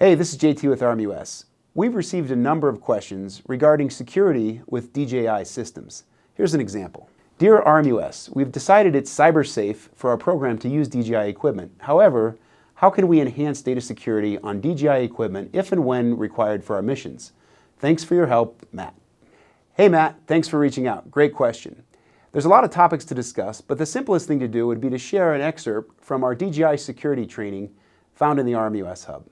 Hey, this is JT with RMUS. We've received a number of questions regarding security with DJI systems. Here's an example. Dear RMUS, we've decided it's cyber safe for our program to use DJI equipment. However, how can we enhance data security on DJI equipment if and when required for our missions? Thanks for your help, Matt. Hey Matt, thanks for reaching out. Great question. There's a lot of topics to discuss, but the simplest thing to do would be to share an excerpt from our DJI Security Training found in the RMUS Hub.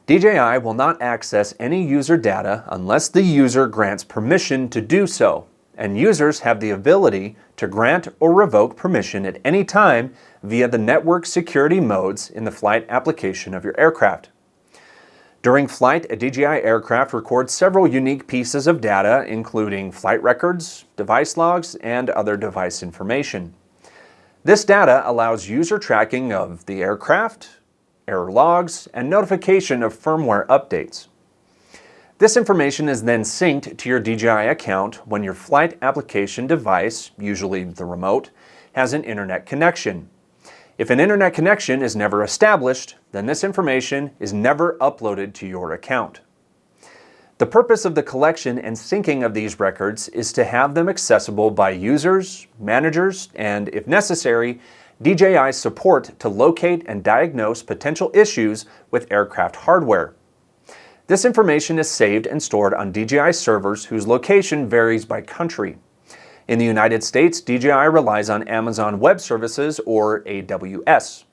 DJI will not access any user data unless the user grants permission to do so, and users have the ability to grant or revoke permission at any time via the network security modes in the flight application of your aircraft. During flight, a DJI aircraft records several unique pieces of data, including flight records, device logs, and other device information. This data allows user tracking of the aircraft, error logs, and notification of firmware updates. This information is then synced to your DJI account when your flight application device, usually the remote, has an internet connection. If an internet connection is never established, then this information is never uploaded to your account. The purpose of the collection and syncing of these records is to have them accessible by users, managers, and, if necessary, DJI Support to locate and diagnose potential issues with aircraft hardware. This information is saved and stored on DJI servers whose location varies by country. In the United States, DJI relies on Amazon Web Services, or AWS.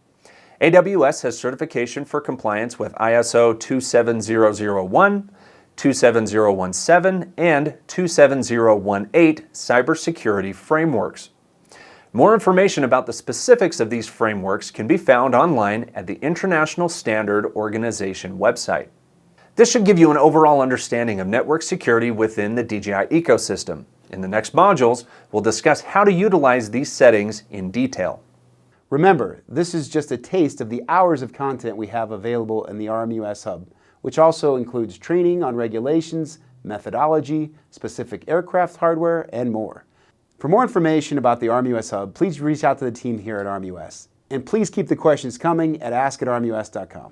AWS has certification for compliance with ISO 27001, 27017, and 27018 cybersecurity frameworks. More information about the specifics of these frameworks can be found online at the International Standard Organization website. This should give you an overall understanding of network security within the DJI ecosystem. In the next modules, we'll discuss how to utilize these settings in detail. Remember, this is just a taste of the hours of content we have available in the RMUS Hub, which also includes training on regulations, methodology, specific aircraft hardware, and more. For more information about the RMUS Hub, please reach out to the team here at RMUS. And please keep the questions coming at ask@rmus.com.